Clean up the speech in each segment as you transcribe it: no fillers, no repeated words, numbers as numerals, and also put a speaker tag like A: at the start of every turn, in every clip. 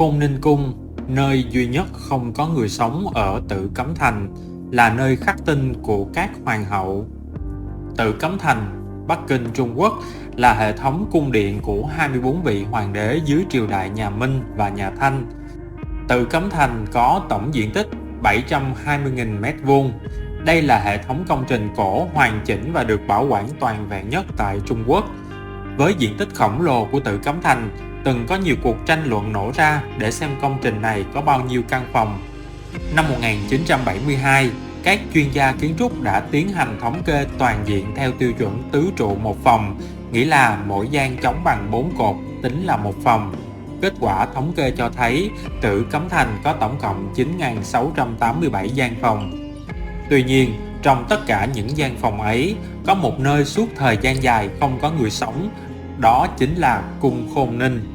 A: Khôn Ninh Cung, nơi duy nhất không có người sống ở Tử Cấm Thành, là nơi khắc tinh của các hoàng hậu. Tử Cấm Thành, Bắc Kinh, Trung Quốc là hệ thống cung điện của 24 vị hoàng đế dưới triều đại nhà Minh và nhà Thanh. Tử Cấm Thành có tổng diện tích 720.000 m². Đây là hệ thống công trình cổ hoàn chỉnh và được bảo quản toàn vẹn nhất tại Trung Quốc. Với diện tích khổng lồ của Tử Cấm Thành, từng có nhiều cuộc tranh luận nổ ra để xem công trình này có bao nhiêu căn phòng. Năm 1972, các chuyên gia kiến trúc đã tiến hành thống kê toàn diện theo tiêu chuẩn tứ trụ một phòng, nghĩa là mỗi gian chống bằng 4 cột tính là một phòng. Kết quả thống kê cho thấy Tử Cấm Thành có tổng cộng 9.687 gian phòng. Tuy nhiên, trong tất cả những gian phòng ấy, có một nơi suốt thời gian dài không có người sống, đó chính là Cung Khôn Ninh.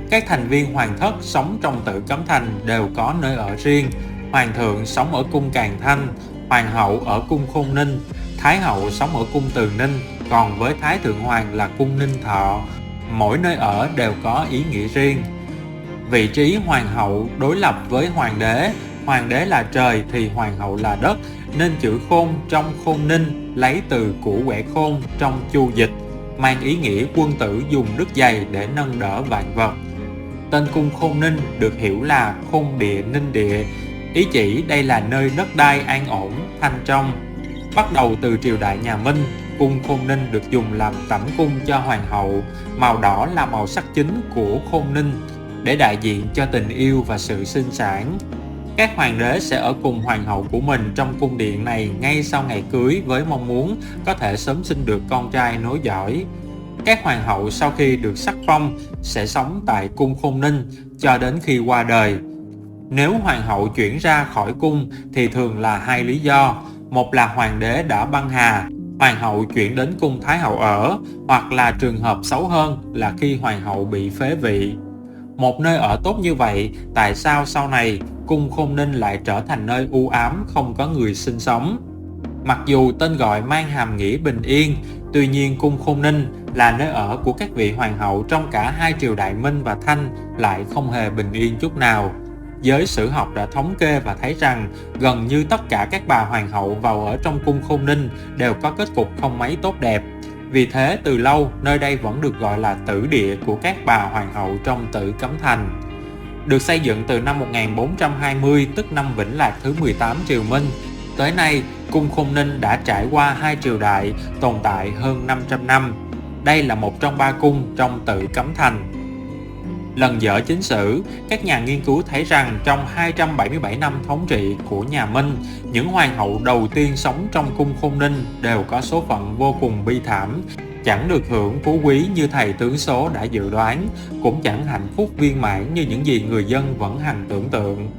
A: Các thành viên hoàng thất sống trong Tử Cấm Thành đều có nơi ở riêng. Hoàng thượng sống ở cung Càn Thanh, hoàng hậu ở cung Khôn Ninh, thái hậu sống ở cung Từ Ninh, còn với thái thượng hoàng là cung Ninh Thọ. Mỗi nơi ở đều có ý nghĩa riêng. Vị trí hoàng hậu đối lập với hoàng đế là trời thì hoàng hậu là đất, nên chữ khôn trong Khôn Ninh lấy từ củ quẻ khôn trong Chu Dịch, mang ý nghĩa quân tử dùng đức dày để nâng đỡ vạn vật. Tên cung Khôn Ninh được hiểu là khôn địa ninh địa, ý chỉ đây là nơi đất đai an ổn, thanh trong. Bắt đầu từ triều đại nhà Minh, cung Khôn Ninh được dùng làm tẩm cung cho hoàng hậu, màu đỏ là màu sắc chính của Khôn Ninh, để đại diện cho tình yêu và sự sinh sản. Các hoàng đế sẽ ở cùng hoàng hậu của mình trong cung điện này ngay sau ngày cưới với mong muốn có thể sớm sinh được con trai nối dõi. Các hoàng hậu sau khi được sắc phong sẽ sống tại cung Khôn Ninh cho đến khi qua đời. Nếu hoàng hậu chuyển ra khỏi cung thì thường là hai lý do. Một là hoàng đế đã băng hà, hoàng hậu chuyển đến cung thái hậu ở, hoặc là trường hợp xấu hơn là khi hoàng hậu bị phế vị. Một nơi ở tốt như vậy, tại sao sau này cung Khôn Ninh lại trở thành nơi u ám không có người sinh sống? Mặc dù tên gọi mang hàm nghĩa bình yên, tuy nhiên cung Khôn Ninh là nơi ở của các vị hoàng hậu trong cả hai triều đại Minh và Thanh lại không hề bình yên chút nào. Giới sử học đã thống kê và thấy rằng gần như tất cả các bà hoàng hậu vào ở trong cung Khôn Ninh đều có kết cục không mấy tốt đẹp. Vì thế từ lâu nơi đây vẫn được gọi là tử địa của các bà hoàng hậu trong Tử Cấm Thành. Được xây dựng từ năm 1420, tức năm Vĩnh Lạc thứ 18 triều Minh. Tới nay, cung Khôn Ninh đã trải qua hai triều đại, tồn tại hơn 500 năm. Đây là một trong ba cung trong Tử Cấm Thành. Lần dở chính sử, các nhà nghiên cứu thấy rằng trong 277 năm thống trị của nhà Minh, những hoàng hậu đầu tiên sống trong cung Khôn Ninh đều có số phận vô cùng bi thảm, chẳng được hưởng phú quý như thầy tướng số đã dự đoán, cũng chẳng hạnh phúc viên mãn như những gì người dân vẫn hằng tưởng tượng.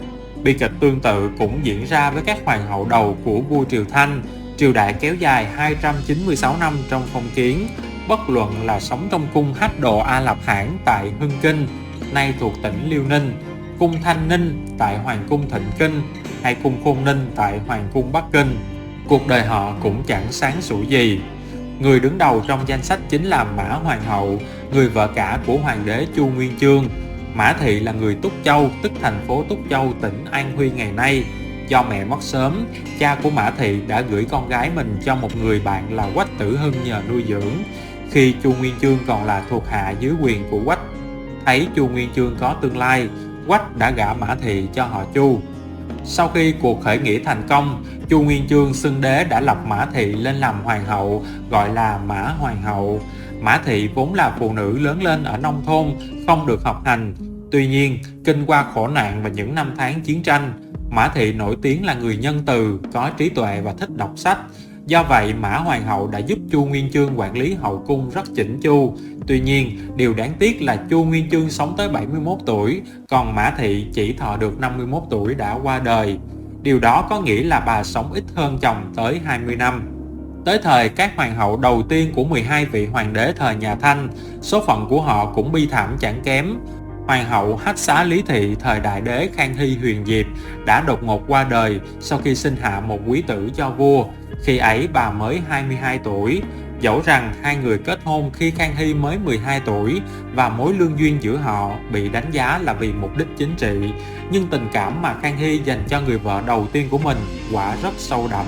A: Bi kịch tương tự cũng diễn ra với các hoàng hậu đầu của vua Triều Thanh. Triều đại kéo dài 296 năm trong phong kiến, bất luận là sống trong cung Hách Đồ A Lạp Hãn tại Hưng Kinh, nay thuộc tỉnh Liêu Ninh, cung Thanh Ninh tại Hoàng cung Thịnh Kinh, hay cung Khôn Ninh tại Hoàng cung Bắc Kinh, cuộc đời họ cũng chẳng sáng sủa gì. Người đứng đầu trong danh sách chính là Mã Hoàng hậu, người vợ cả của hoàng đế Chu Nguyên Chương. Mã Thị là người Túc Châu, tức thành phố Túc Châu, tỉnh An Huy ngày nay. Do mẹ mất sớm, cha của Mã Thị đã gửi con gái mình cho một người bạn là Quách Tử Hưng nhờ nuôi dưỡng. Khi Chu Nguyên Chương còn là thuộc hạ dưới quyền của Quách, thấy Chu Nguyên Chương có tương lai, Quách đã gả Mã Thị cho họ Chu. Sau khi cuộc khởi nghĩa thành công, Chu Nguyên Chương xưng đế đã lập Mã Thị lên làm hoàng hậu, gọi là Mã Hoàng hậu. Mã Thị vốn là phụ nữ lớn lên ở nông thôn, không được học hành. Tuy nhiên, kinh qua khổ nạn và những năm tháng chiến tranh, Mã Thị nổi tiếng là người nhân từ, có trí tuệ và thích đọc sách. Do vậy, Mã Hoàng hậu đã giúp Chu Nguyên Chương quản lý hậu cung rất chỉnh chu. Tuy nhiên, điều đáng tiếc là Chu Nguyên Chương sống tới 71 tuổi, còn Mã Thị chỉ thọ được 51 tuổi đã qua đời. Điều đó có nghĩa là bà sống ít hơn chồng tới 20 năm. Tới thời các hoàng hậu đầu tiên của 12 vị hoàng đế thời nhà Thanh, số phận của họ cũng bi thảm chẳng kém. Hoàng hậu Hách Xá Lý Thị thời đại đế Khang Hy Huyền Diệp đã đột ngột qua đời sau khi sinh hạ một quý tử cho vua. Khi ấy bà mới 22 tuổi. Dẫu rằng hai người kết hôn khi Khang Hy mới 12 tuổi và mối lương duyên giữa họ bị đánh giá là vì mục đích chính trị, nhưng tình cảm mà Khang Hy dành cho người vợ đầu tiên của mình quả rất sâu đậm.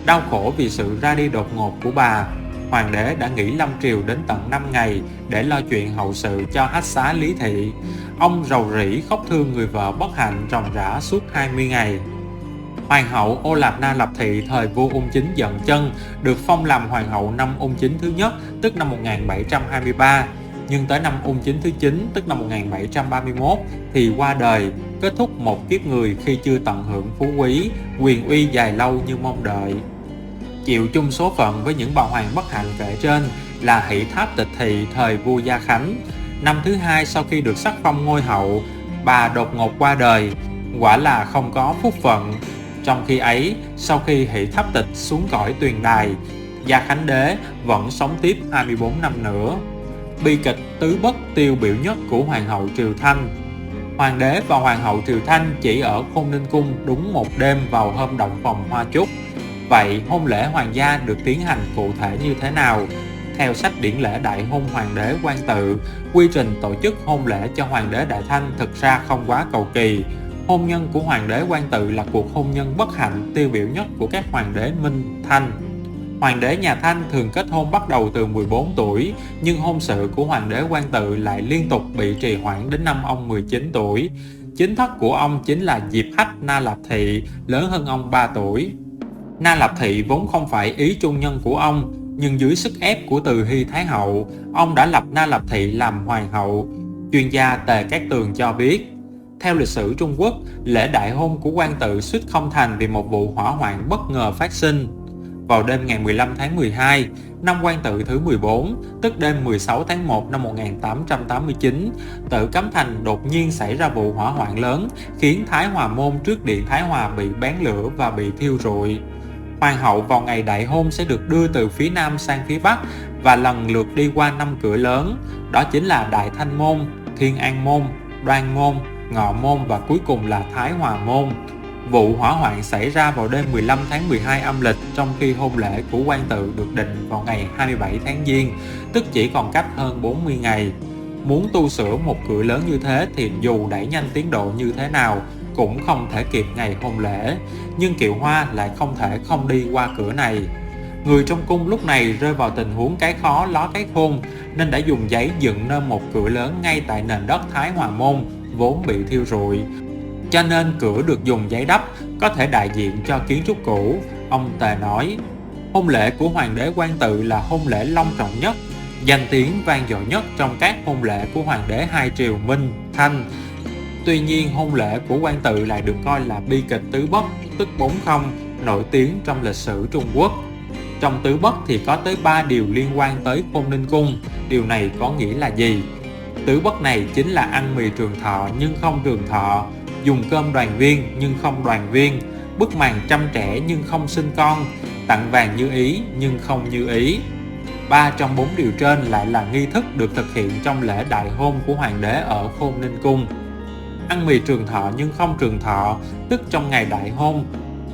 A: Đau khổ vì sự ra đi đột ngột của bà, hoàng đế đã nghỉ lâm triều đến tận 5 ngày để lo chuyện hậu sự cho hách xá Lý Thị. Ông rầu rĩ khóc thương người vợ bất hạnh ròng rã suốt 20 ngày. Hoàng hậu Ô Lạp Na Lập Thị thời vua Ung Chính Dận Chân được phong làm hoàng hậu năm Ung Chính thứ nhất, tức năm 1723, nhưng tới năm Ung Chính thứ 9, tức năm 1731 thì qua đời, kết thúc một kiếp người khi chưa tận hưởng phú quý, quyền uy dài lâu như mong đợi. Chịu chung số phận với những bà hoàng bất hạnh kể trên là Hỷ Tháp Tịch Thị thời vua Gia Khánh. Năm thứ hai sau khi được sắc phong ngôi hậu, bà đột ngột qua đời, quả là không có phúc phận. Trong khi ấy, sau khi Hỷ Tháp Tịch xuống cõi tuyền đài, Gia Khánh Đế vẫn sống tiếp 24 năm nữa. Bi kịch tứ bất tiêu biểu nhất của Hoàng hậu Triều Thanh. Hoàng đế và Hoàng hậu Triều Thanh chỉ ở Khôn Ninh Cung đúng một đêm vào hôm động phòng hoa chúc. Vậy hôn lễ hoàng gia được tiến hành cụ thể như thế nào? Theo sách điển lễ Đại hôn Hoàng đế Quang Tự, quy trình tổ chức hôn lễ cho Hoàng đế Đại Thanh thực ra không quá cầu kỳ. Hôn nhân của Hoàng đế Quang Tự là cuộc hôn nhân bất hạnh tiêu biểu nhất của các hoàng đế Minh, Thanh. Hoàng đế nhà Thanh thường kết hôn bắt đầu từ 14 tuổi, nhưng hôn sự của Hoàng đế Quang Tự lại liên tục bị trì hoãn đến năm ông 19 tuổi. Chính thất của ông chính là Diệp Hách Na Lạp Thị, lớn hơn ông 3 tuổi. Na Lạp Thị vốn không phải ý trung nhân của ông, nhưng dưới sức ép của Từ Hy Thái hậu, ông đã lập Na Lạp Thị làm hoàng hậu. Chuyên gia Tề Cát Tường cho biết, theo lịch sử Trung Quốc, lễ đại hôn của Quang Tự suýt không thành vì một vụ hỏa hoạn bất ngờ phát sinh. Vào đêm ngày 15 tháng 12, năm Quang Tự thứ 14, tức đêm 16 tháng 1 năm 1889, Tử Cấm Thành đột nhiên xảy ra vụ hỏa hoạn lớn, khiến Thái Hòa Môn trước điện Thái Hòa bị bén lửa và bị thiêu rụi. Hoàng hậu vào ngày đại hôn sẽ được đưa từ phía Nam sang phía Bắc và lần lượt đi qua 5 cửa lớn, đó chính là Đại Thanh Môn, Thiên An Môn, Đoan Môn, Ngọ Môn và cuối cùng là Thái Hòa Môn. Vụ hỏa hoạn xảy ra vào đêm 15 tháng 12 âm lịch, trong khi hôn lễ của Quang Tự được định vào ngày 27 tháng Giêng, tức chỉ còn cách hơn 40 ngày. Muốn tu sửa một cửa lớn như thế thì dù đẩy nhanh tiến độ như thế nào cũng không thể kịp ngày hôn lễ, nhưng Kiệu Hoa lại không thể không đi qua cửa này. Người trong cung lúc này rơi vào tình huống cái khó ló cái khôn, nên đã dùng giấy dựng nên một cửa lớn ngay tại nền đất Thái Hòa Môn vốn bị thiêu rụi. Cho nên cửa được dùng giấy đắp có thể đại diện cho kiến trúc cũ. Ông Tề nói, hôn lễ của Hoàng đế Quang Tự là hôn lễ long trọng nhất, danh tiếng vang dội nhất trong các hôn lễ của Hoàng đế hai triều Minh, Thanh. Tuy nhiên, hôn lễ của Quang Tự lại được coi là bi kịch tứ bất, tức 40, nổi tiếng trong lịch sử Trung Quốc. Trong tứ bất thì có tới 3 điều liên quan tới Khôn Ninh Cung. Điều này có nghĩa là gì? Tứ bất này chính là ăn mì trường thọ nhưng không trường thọ, dùng cơm đoàn viên nhưng không đoàn viên, bức màn trăm trẻ nhưng không sinh con, tặng vàng như ý nhưng không như ý. 3 trong 4 điều trên lại là nghi thức được thực hiện trong lễ đại hôn của hoàng đế ở Khôn Ninh Cung. Ăn mì trường thọ nhưng không trường thọ, tức trong ngày đại hôn,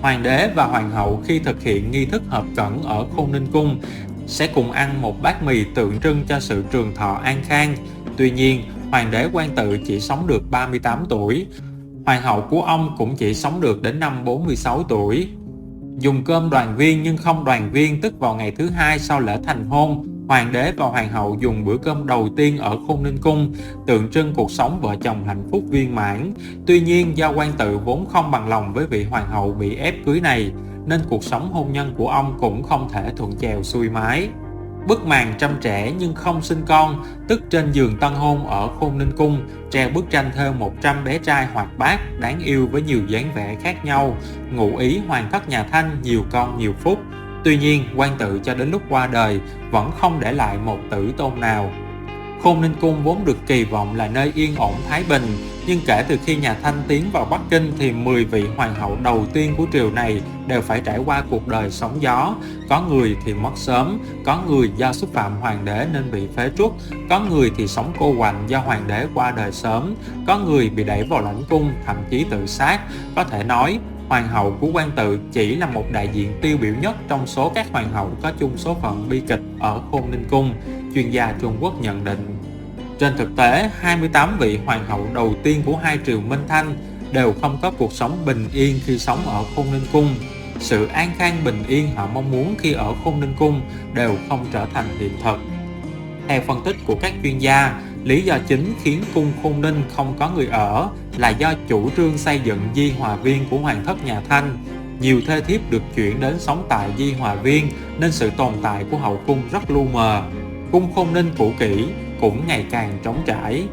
A: hoàng đế và hoàng hậu khi thực hiện nghi thức hợp cẩn ở Khôn Ninh Cung sẽ cùng ăn một bát mì tượng trưng cho sự trường thọ an khang. Tuy nhiên, hoàng đế Quang Tự chỉ sống được 38 tuổi, hoàng hậu của ông cũng chỉ sống được đến năm 46 tuổi. Dùng cơm đoàn viên nhưng không đoàn viên, tức vào ngày thứ hai sau lễ thành hôn, hoàng đế và hoàng hậu dùng bữa cơm đầu tiên ở Khôn Ninh Cung, tượng trưng cuộc sống vợ chồng hạnh phúc viên mãn. Tuy nhiên, do Quang Tự vốn không bằng lòng với vị hoàng hậu bị ép cưới này, nên cuộc sống hôn nhân của ông cũng không thể thuận chèo xuôi mái. Bức màn trăm trẻ nhưng không sinh con, tức trên giường tân hôn ở Khôn Ninh Cung treo bức tranh thêu 100 bé trai hoạt bát, đáng yêu với nhiều dáng vẻ khác nhau, ngụ ý hoàng thất nhà Thanh nhiều con nhiều phúc. Tuy nhiên, Quang Tự cho đến lúc qua đời vẫn không để lại một tử tôn nào. Khôn Ninh Cung vốn được kỳ vọng là nơi yên ổn thái bình, nhưng kể từ khi nhà Thanh tiến vào Bắc Kinh thì 10 vị hoàng hậu đầu tiên của triều này đều phải trải qua cuộc đời sóng gió. Có người thì mất sớm, có người do xúc phạm hoàng đế nên bị phế truất, có người thì sống cô quạnh do hoàng đế qua đời sớm, có người bị đẩy vào lãnh cung, thậm chí tự sát. Có thể nói, Hoàng hậu của Quan Tự chỉ là một đại diện tiêu biểu nhất trong số các hoàng hậu có chung số phận bi kịch ở Khôn Ninh Cung, chuyên gia Trung Quốc nhận định. Trên thực tế, 28 vị hoàng hậu đầu tiên của hai triều Minh Thanh đều không có cuộc sống bình yên khi sống ở Khôn Ninh Cung. Sự an khang bình yên họ mong muốn khi ở Khôn Ninh Cung đều không trở thành hiện thực. Theo phân tích của các chuyên gia, lý do chính khiến cung Khôn Ninh không có người ở là do chủ trương xây dựng Di Hòa Viên của Hoàng thất nhà Thanh. Nhiều thê thiếp được chuyển đến sống tại Di Hòa Viên nên sự tồn tại của hậu cung rất lu mờ. Cung Khôn Ninh cũ kỹ cũng ngày càng trống trải.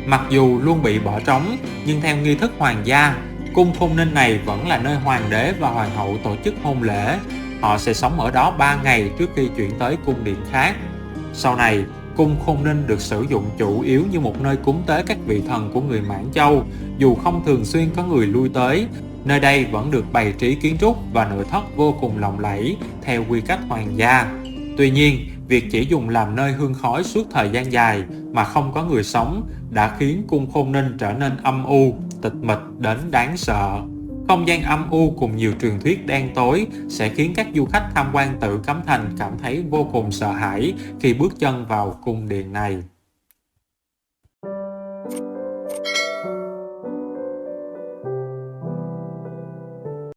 A: Mặc dù luôn bị bỏ trống, nhưng theo nghi thức hoàng gia, cung Khôn Ninh này vẫn là nơi hoàng đế và hoàng hậu tổ chức hôn lễ. Họ sẽ sống ở đó 3 ngày trước khi chuyển tới cung điện khác. Sau này, cung Khôn Ninh được sử dụng chủ yếu như một nơi cúng tế các vị thần của người Mãn Châu. Dù không thường xuyên có người lui tới, nơi đây vẫn được bày trí kiến trúc và nội thất vô cùng lộng lẫy theo quy cách hoàng gia. Tuy nhiên, việc chỉ dùng làm nơi hương khói suốt thời gian dài mà không có người sống đã khiến cung Khôn Ninh trở nên âm u, tịch mịch đến đáng sợ. Không gian âm u cùng nhiều truyền thuyết đen tối sẽ khiến các du khách tham quan Tự Cấm Thành cảm thấy vô cùng sợ hãi khi bước chân vào cung điện này.